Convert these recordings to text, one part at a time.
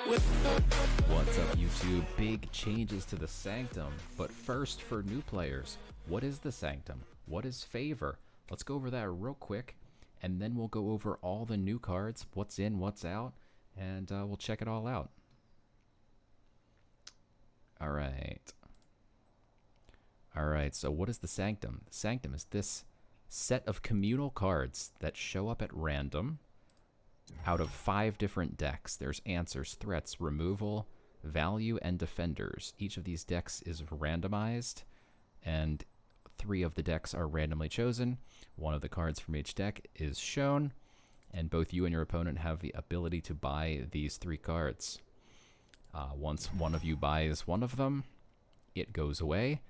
What's up, YouTube? Big changes to the Sanctum. But first, for new players, what is the Sanctum? What is Favor? Let's go over that real quick, and then we'll go over all the new cards, what's in, what's out, and we'll check it all out. Alright, so what is the Sanctum? The Sanctum is this set of communal cards that show up at random out of 5 different decks. There's Answers, Threats, Removal, Value, and Defenders. Each of these decks is randomized, and 3 of the decks are randomly chosen. 1 of the cards from each deck is shown, and both you and your opponent have the ability to buy these 3 cards. Once one of you buys one of them, it goes away,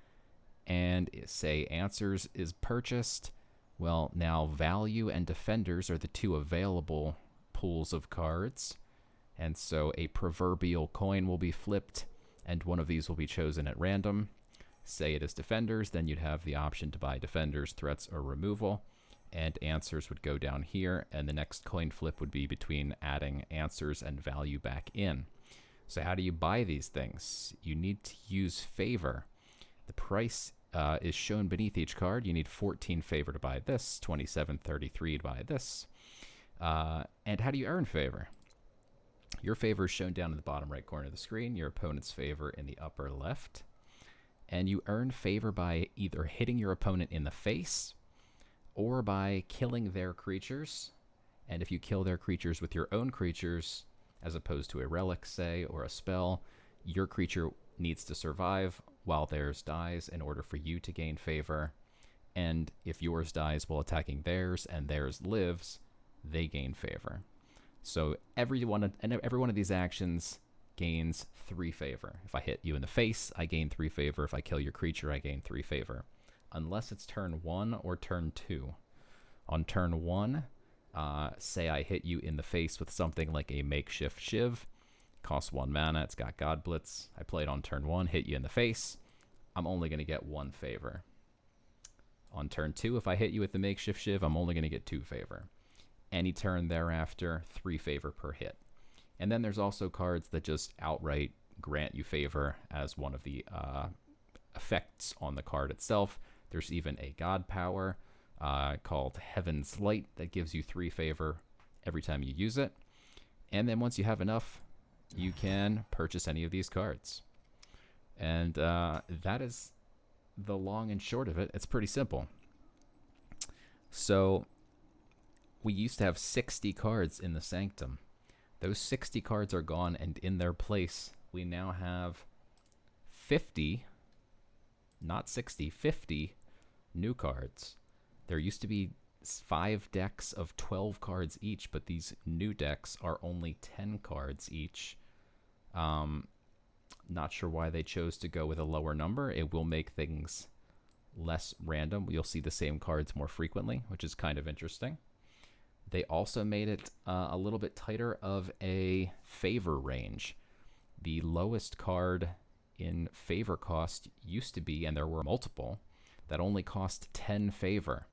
and say Answers is purchased. Well, now Value and Defenders are the 2 available pools of cards, and so a proverbial coin will be flipped, and one of these will be chosen at random. Say it is Defenders, then you'd have the option to buy Defenders, Threats, or Removal, and Answers would go down here, and the next coin flip would be between adding Answers and Value back in. So how do you buy these things? You need to use Favor. The price is shown beneath each card. You need 14 Favor to buy this, 27.33 to buy this. And how do you earn Favor? Your Favor is shown down in the bottom right corner of the screen, your opponent's Favor in the upper left. And you earn Favor by either hitting your opponent in the face or by killing their creatures. And if you kill their creatures with your own creatures, as opposed to a relic, say, or a spell, your creature needs to survive while theirs dies in order for you to gain Favor. And if yours dies while attacking theirs and theirs lives, they gain Favor. So every one of these actions gains 3 Favor. If I hit you in the face, I gain 3 Favor. If I kill your creature, I gain 3 Favor. Unless it's turn 1 or turn 2. On turn 1, say I hit you in the face with something like a makeshift shiv. Costs 1 mana, it's got God Blitz. I play it on turn 1, hit you in the face. I'm only going to get 1 Favor. On turn 2, if I hit you with the makeshift shiv, I'm only going to get 2 Favor. Any turn thereafter, 3 Favor per hit. And then there's also cards that just outright grant you Favor as one of the effects on the card itself. There's even a God Power called Heaven's Light that gives you 3 Favor every time you use it. And then once you have enough, you can purchase any of these cards. And that is the long and short of it. It's pretty simple. So we used to have 60 cards in the Sanctum. Those 60 cards are gone, and in their place, we now have 50, not 60, 50 new cards. There used to be 5 decks of 12 cards each, but these new decks are only 10 cards each. Not sure why they chose to go with a lower number. It will make things less random. You'll see the same cards more frequently, which is kind of interesting. They also made it a little bit tighter of a Favor range. The lowest card in Favor cost used to be, and there were multiple, that only cost 10 Favor.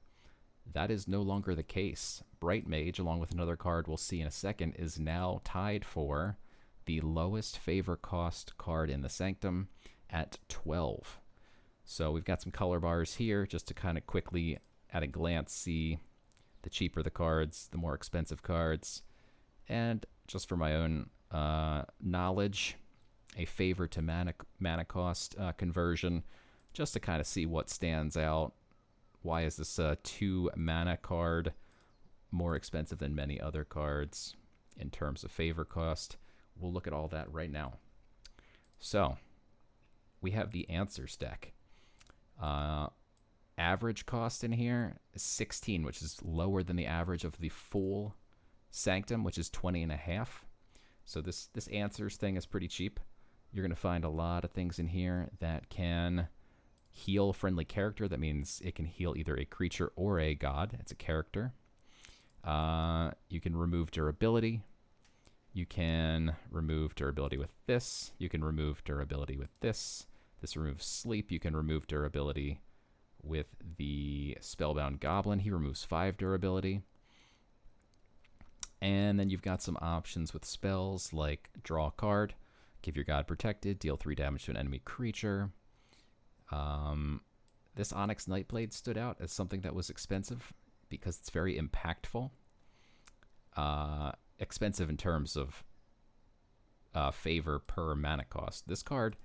That is no longer the case. Bright Mage, along with another card we'll see in a second, is now tied for the lowest Favor cost card in the Sanctum at 12. So we've got some color bars here just to kind of quickly, at a glance, see the cheaper the cards, the more expensive cards. And just for my own knowledge, a Favor to mana cost conversion, just to kind of see what stands out. Why is this 2 mana card more expensive than many other cards in terms of Favor cost? We'll look at all that right now. So we have the Answers deck. Average cost in here is 16, which is lower than the average of the full Sanctum, which is 20.5. So this Answers thing is pretty cheap. You're going to find a lot of things in here that can heal a friendly character. That means it can heal either a creature or a god. It's a character. You can remove durability. You can remove durability with this. You can remove durability with this. This removes sleep. You can remove durability with the Spellbound Goblin. He removes 5 durability. And then you've got some options with spells like draw a card, give your god protected, deal 3 damage to an enemy creature. This Onyx Nightblade stood out as something that was expensive because it's very impactful. Expensive in terms of favor per mana cost. This card,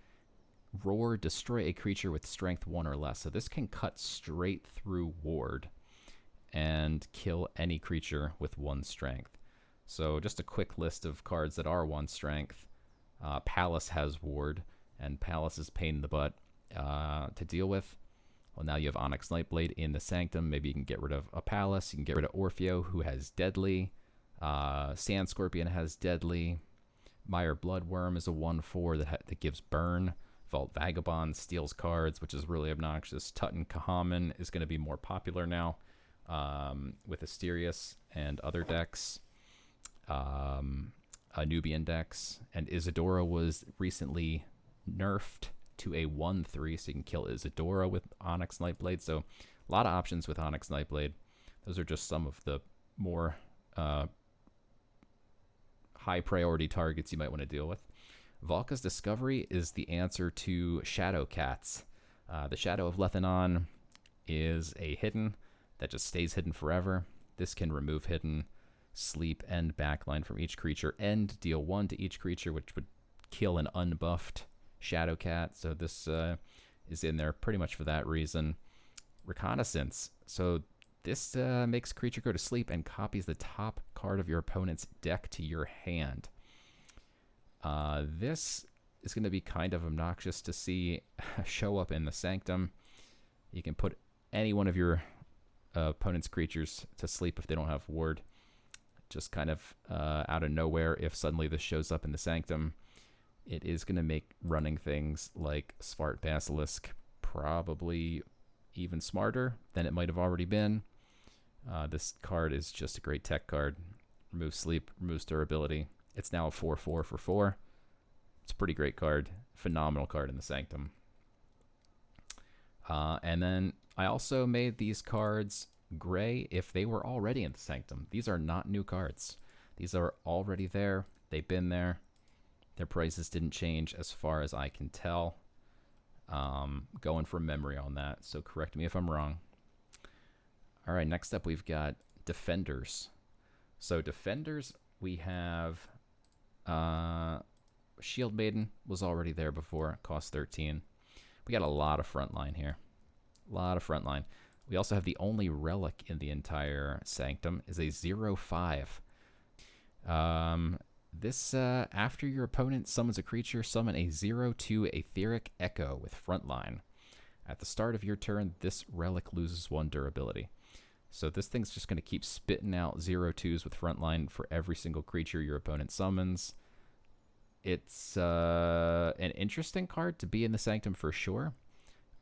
Roar, destroy a creature with strength 1 or less. So this can cut straight through Ward and kill any creature with 1 strength. So just a quick list of cards that are 1 strength. Palace has Ward, and Palace is pain in the butt to deal with. Well, now you have Onyx Nightblade in the Sanctum. Maybe you can get rid of a Palace. You can get rid of Orfeo, who has Deadly. Sand Scorpion has Deadly. Mire Bloodworm is a 1/4 that gives Burn. Vault Vagabond steals cards, which is really obnoxious. Tutankhamun is going to be more popular now with Asterius and other decks. Nubian decks. And Isadora was recently nerfed to a 1/3, so you can kill Isadora with Onyx Nightblade. So a lot of options with Onyx Nightblade. Those are just some of the more high priority targets you might want to deal with. Valka's Discovery is the answer to Shadow Cats. The Shadow of Lethanon is a hidden that just stays hidden forever. This can remove hidden, sleep, and backline from each creature, and deal 1 to each creature, which would kill an unbuffed Shadow Cat. So this is in there pretty much for that reason. Reconnaissance. So this makes creature go to sleep and copies the top card of your opponent's deck to your hand. This is going to be kind of obnoxious to see show up in the Sanctum. You can put any one of your opponent's creatures to sleep if they don't have Ward. Just kind of out of nowhere, if suddenly this shows up in the Sanctum, it is going to make running things like Svart Basilisk probably even smarter than it might have already been. This card is just a great tech card. Removes sleep, removes durability. It's now a 4/4 for 4. It's a pretty great card. Phenomenal card in the Sanctum. And then I also made these cards gray if they were already in the Sanctum. These are not new cards. These are already there. They've been there. Their prices didn't change as far as I can tell. Going from memory on that, so correct me if I'm wrong. All right, next up we've got Defenders. So Defenders, we have Shield Maiden was already there before, cost 13. We got a lot of frontline here. A lot of frontline. We also have the only relic in the entire Sanctum is a 0/5. This, after your opponent summons a creature, summon a 0/2 Aetheric Echo with frontline. At the start of your turn, this relic loses 1 durability. So this thing's just going to keep spitting out 0/2s with frontline for every single creature your opponent summons. It's an interesting card to be in the Sanctum for sure.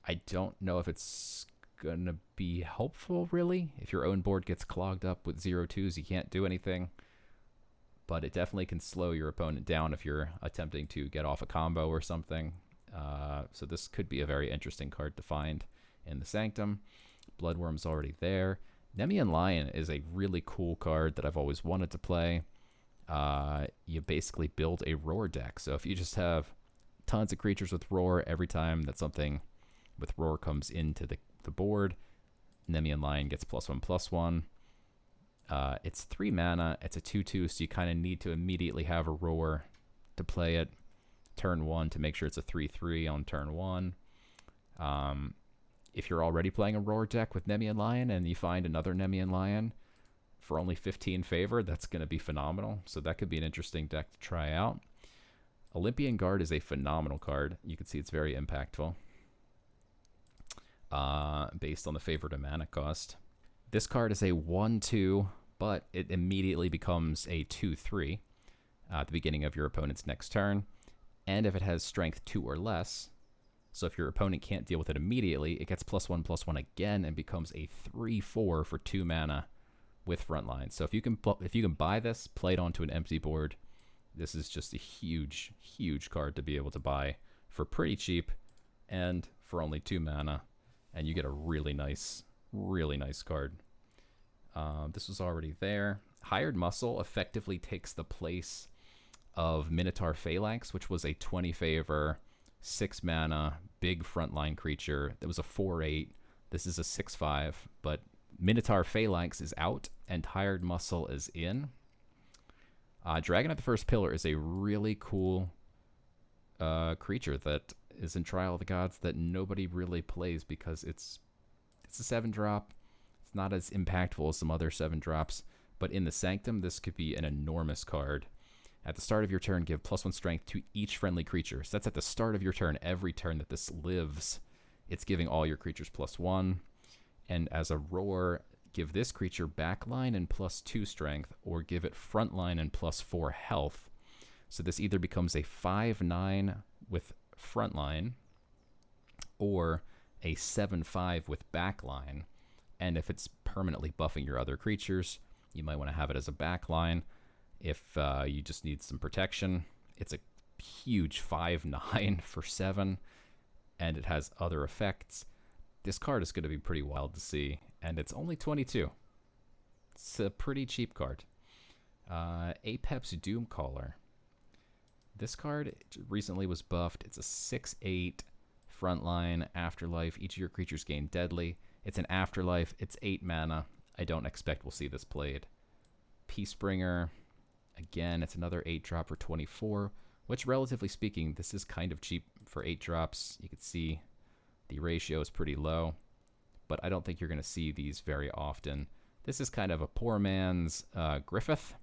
I don't know if it's going to be helpful, really. If your own board gets clogged up with 0/2s, you can't do anything. But it definitely can slow your opponent down if you're attempting to get off a combo or something. So this could be a very interesting card to find in the Sanctum. Bloodworm's already there. Nemean Lion is a really cool card that I've always wanted to play. You basically build a Roar deck. So if you just have tons of creatures with Roar, every time that something with Roar comes into the board, Nemean Lion gets +1/+1. It's 3 mana. It's a 2/2, so you kind of need to immediately have a Roar to play it turn 1 to make sure it's a 3/3 on turn 1. If you're already playing a Roar deck with Nemean Lion and you find another Nemean Lion for only 15 favor, that's going to be phenomenal. So that could be an interesting deck to try out. Olympian Guard is a phenomenal card. You can see it's very impactful based on the favor to mana cost. This card is a 1/2, but it immediately becomes a 2/3 at the beginning of your opponent's next turn. And if it has strength 2 or less, so if your opponent can't deal with it immediately, it gets +1/+1 again and becomes a 3/4 for 2 mana with frontline. So if you can buy this, play it onto an empty board, this is just a huge, huge card to be able to buy for pretty cheap and for only 2 mana, and you get a really nice card. This was already there. Hired Muscle effectively takes the place of Minotaur Phalanx, which was a 20 favor, 6 mana, big frontline creature. That was a 4/8. This is a 6/5, but Minotaur Phalanx is out and Hired Muscle is in. Dragon at the First Pillar is a really cool creature that is in Trial of the Gods that nobody really plays because it's a 7-drop. It's not as impactful as some other 7-drops, but in the Sanctum, this could be an enormous card. At the start of your turn, give +1 strength to each friendly creature. So that's at the start of your turn. Every turn that this lives, it's giving all your creatures +1. And as a roar, give this creature backline and +2 strength, or give it frontline and +4 health. So this either becomes a 5/9 with frontline, or a 7/5 with backline. And if it's permanently buffing your other creatures, you might want to have it as a backline. If you just need some protection, it's a huge 5/9 for 7, and it has other effects. This card is going to be pretty wild to see, and it's only 22. It's a pretty cheap card. Apex Doomcaller. This card recently was buffed. It's a 6/8 frontline afterlife. Each of your creatures gain deadly. It's an afterlife. It's 8 mana. I don't expect we'll see this played. Peacebringer. Again, it's another 8-drop for 24, which, relatively speaking, this is kind of cheap for 8 drops. You can see the ratio is pretty low, but I don't think you're going to see these very often. This is kind of a poor man's Griffith.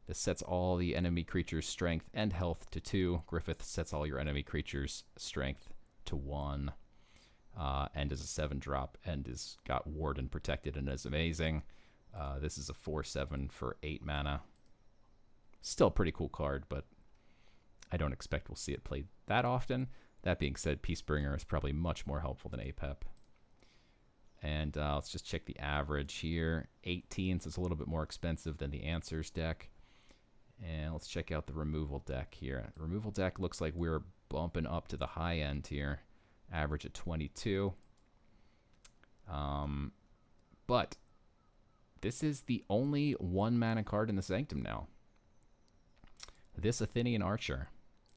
This sets all the enemy creatures' strength and health to 2. Griffith sets all your enemy creatures' strength to 1. And is a 7-drop and is got ward and protected and is amazing. This is a 4/7 for 8 mana. Still a pretty cool card, but I don't expect we'll see it played that often. That being said, Peacebringer is probably much more helpful than APEP. And let's just check the average here. 18, so it's a little bit more expensive than the Answers deck. And let's check out the removal deck here. The removal deck looks like we're bumping up to the high end here. Average at 22. But this is the only 1-mana card in the Sanctum now. This Athenian Archer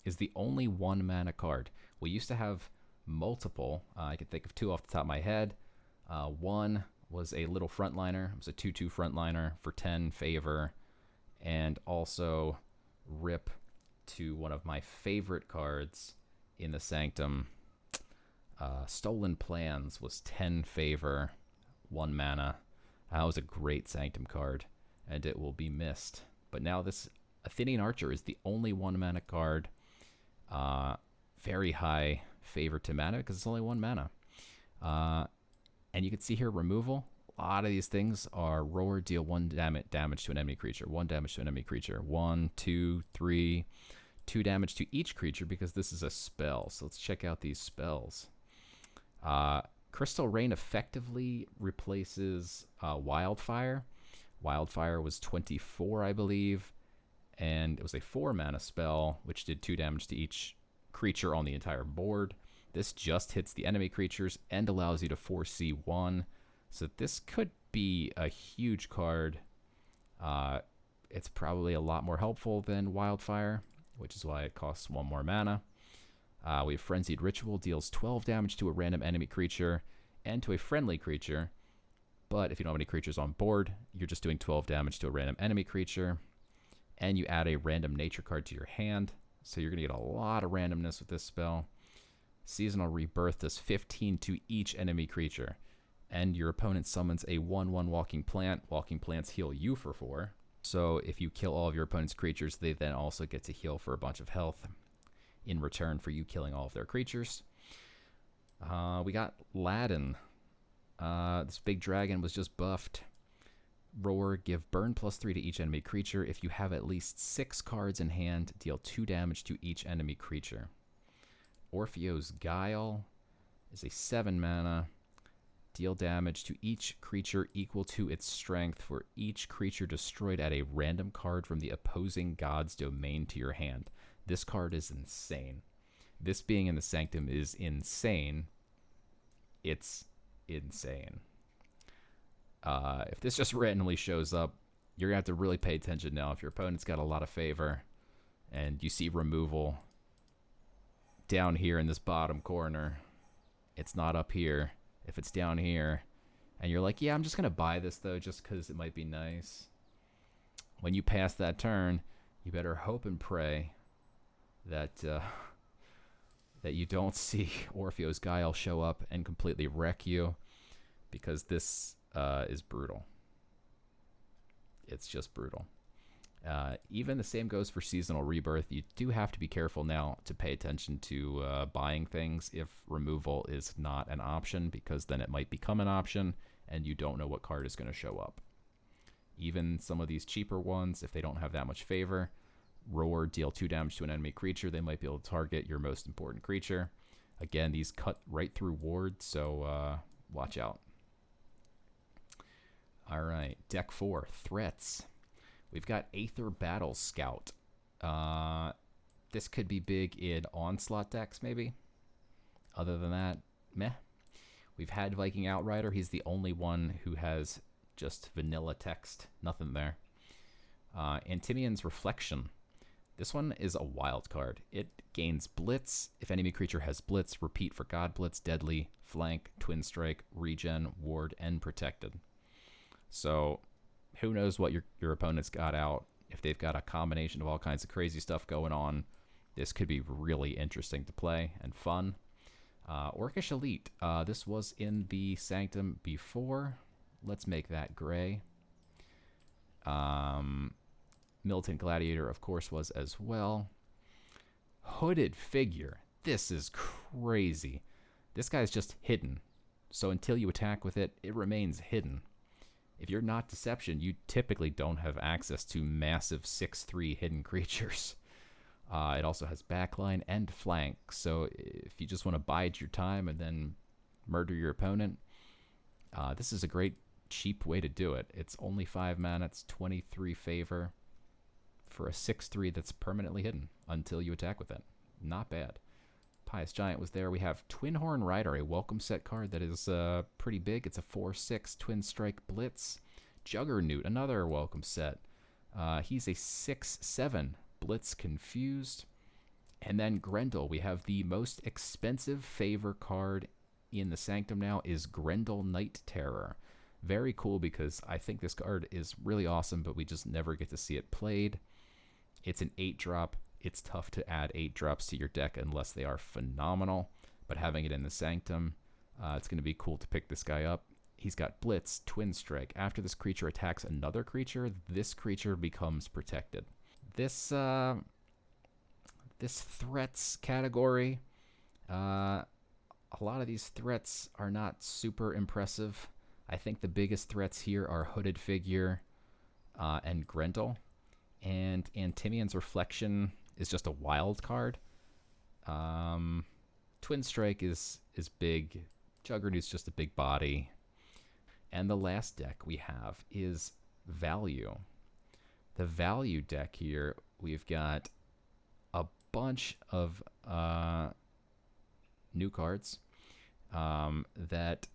is the only 1-mana card. We used to have multiple. I can think of 2 off the top of my head. One was a little frontliner. It was a 2/2 frontliner for 10 favor. And also rip to one of my favorite cards in the Sanctum. Stolen Plans was 10 favor, 1 mana. That was a great Sanctum card, and it will be missed. But now this Athenian Archer is the only 1-mana card. Very high favor to mana because it's only 1 mana. And you can see here removal. A lot of these things are roar, deal 1 damage to an enemy creature. 1 damage to an enemy creature. 1, 2, 3. 2 damage to each creature because this is a spell. So let's check out these spells. Crystal Rain effectively replaces Wildfire. Wildfire was 24, I believe. And it was a 4-mana spell, which did 2 damage to each creature on the entire board. This just hits the enemy creatures and allows you to foresee 1. So this could be a huge card. It's probably a lot more helpful than Wildfire, which is why it costs 1 more mana. We have Frenzied Ritual, deals 12 damage to a random enemy creature and to a friendly creature. But if you don't have any creatures on board, you're just doing 12 damage to a random enemy creature. And you add a random nature card to your hand. So you're going to get a lot of randomness with this spell. Seasonal Rebirth does 15 to each enemy creature. And your opponent summons a 1/1 Walking Plant. Walking Plants heal you for 4. So if you kill all of your opponent's creatures, they then also get to heal for a bunch of health in return for you killing all of their creatures. We got Ladin. This big dragon was just buffed. Roar, give burn +3 to each enemy creature. If you have at least 6 cards in hand, deal 2 damage to each enemy creature. Orpheo's Guile is a 7-mana. Deal damage to each creature equal to its strength for each creature destroyed at a random card from the opposing god's domain to your hand. This card is insane. This being in the Sanctum is insane. It's insane. If this just randomly shows up, you're going to have to really pay attention now. If your opponent's got a lot of favor and you see removal down here in this bottom corner, it's not up here. If it's down here and you're like, yeah, I'm just going to buy this though just because it might be nice. When you pass that turn, you better hope and pray that that you don't see Orpheo's Guile show up and completely wreck you, because this is brutal. It's just brutal. Even the same goes for Seasonal Rebirth. You do have to be careful now to pay attention to buying things if removal is not an option, because then it might become an option and you don't know what card is going to show up. Even some of these cheaper ones, if they don't have that much favor, Roar, deal 2 damage to an enemy creature. They might be able to target your most important creature. Again, these cut right through ward, so watch out. All right, deck 4, threats. We've got Aether Battle Scout. This could be big in Onslaught decks, maybe. Other than that, meh. We've had Viking Outrider. He's the only one who has just vanilla text. Nothing there. Antimian's Reflection. This one is a wild card. It gains Blitz. If enemy creature has Blitz, repeat for God Blitz, Deadly, Flank, Twin Strike, Regen, Ward, and Protected. So who knows what your opponent's got out. If they've got a combination of all kinds of crazy stuff going on, this could be really interesting to play and fun. Orcish Elite. This was in the Sanctum before. Let's make that gray. Militant Gladiator, of course, was as well. Hooded Figure. This is crazy. This guy's just hidden. So until you attack with it, it remains hidden. If you're not Deception, you typically don't have access to massive 6/3 hidden creatures. It also has backline and flank, so if you just want to bide your time and then murder your opponent, this is a great cheap way to do it. It's only 5 mana, it's 23 favor for a 6/3 that's permanently hidden until you attack with it. Not bad. Pious Giant was there. We have Twin Horn Rider, a welcome set card that is pretty big. It's a 4/6 Twin Strike Blitz. Juggernaut, another welcome set. He's a 6/7 Blitz Confused. And then Grendel, we have the most expensive favor card in the Sanctum now, is Grendel Night Terror. Very cool, because I think this card is really awesome, but we just never get to see it played. It's an 8-drop. It's tough to add 8 drops to your deck unless they are phenomenal, but having it in the Sanctum, it's going to be cool to pick this guy up. He's got Blitz, Twin Strike. After this creature attacks another creature, this creature becomes protected. This threats category, a lot of these threats are not super impressive. I think the biggest threats here are Hooded Figure and Grendel. And Antimian's Reflection is just a wild card. Twin Strike is big. Juggernaut's just a big body. And the last deck we have is Value. The Value deck here, we've got a bunch of new cards that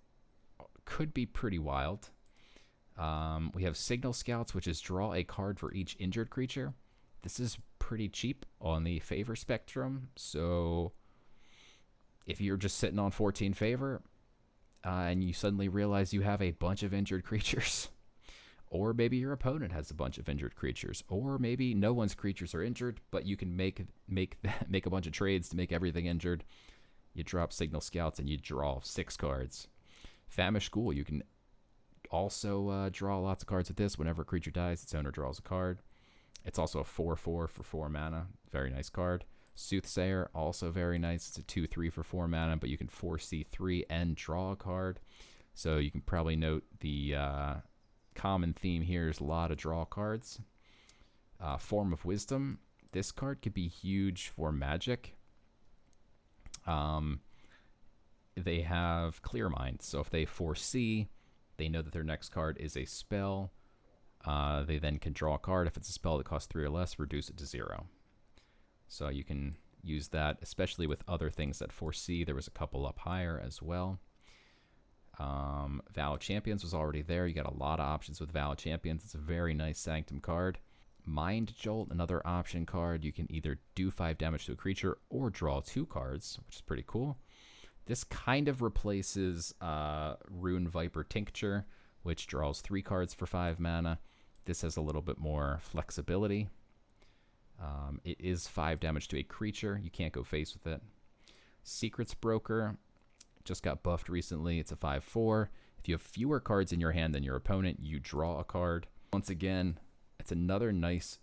could be pretty wild. We have Signal Scouts, which is draw a card for each injured creature. This is pretty cheap on the favor spectrum, so if you're just sitting on 14 favor and you suddenly realize you have a bunch of injured creatures, or maybe your opponent has a bunch of injured creatures, or maybe no one's creatures are injured, but you can make a bunch of trades to make everything injured. You drop Signal Scouts and you draw 6 cards. Famished Ghoul, you can also draw lots of cards with this. Whenever a creature dies, its owner draws a card. It's also a 4/4 for 4 mana. Very nice card. Soothsayer, also very nice. It's a 2/3 for 4 mana, but you can foresee 3 and draw a card. So you can probably note the common theme here is a lot of draw cards. Form of Wisdom. This card could be huge for Magic. They have Clear Mind, so if they foresee, they know that their next card is a spell. They then can draw a card. If it's a spell that costs 3 or less, reduce it to 0. So you can use that, especially with other things that foresee. There was a couple up higher as well. Vow Champions was already there. You got a lot of options with Vow Champions. It's a very nice Sanctum card. Mind Jolt, another option card. You can either do 5 damage to a creature or draw 2 cards, which is pretty cool. This kind of replaces Rune Viper Tincture, which draws 3 cards for 5 mana. This has a little bit more flexibility. It is 5 damage to a creature. You can't go face with it. Secrets Broker just got buffed recently. It's a 5/4. If you have fewer cards in your hand than your opponent, you draw a card. Once again, it's another nice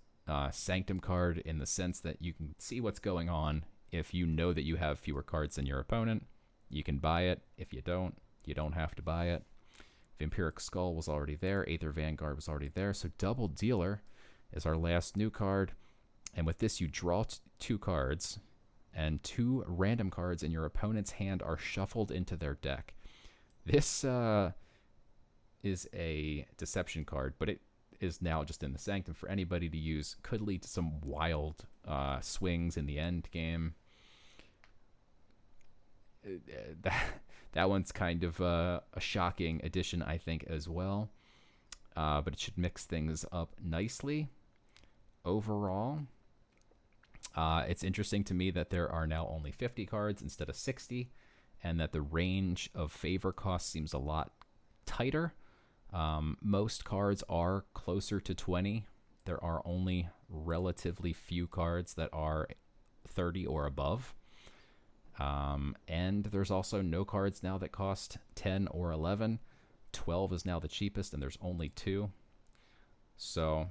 Sanctum card in the sense that you can see what's going on. If you know that you have fewer cards than your opponent, you can buy it. If you don't have to buy it. Vampiric Skull was already there. Aether Vanguard was already there. So Double Dealer is our last new card. And with this, you draw 2 cards, and 2 random cards in your opponent's hand are shuffled into their deck. This is a deception card, but it is now just in the Sanctum for anybody to use. Could lead to some wild swings in the end game. That one's kind of a shocking addition, I think, as well. But it should mix things up nicely. Overall, it's interesting to me that there are now only 50 cards instead of 60, and that the range of favor cost seems a lot tighter. Most cards are closer to 20. There are only relatively few cards that are 30 or above. And there's also no cards now that cost 10 or 11. 12 is now the cheapest, and there's only 2. So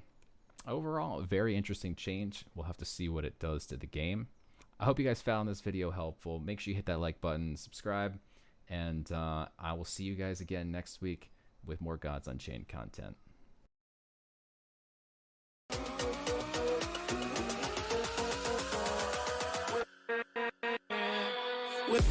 overall, a very interesting change. We'll have to see what it does to the game. I hope you guys found this video helpful. Make sure you hit that like button, subscribe, and I will see you guys again next week with more Gods Unchained content. With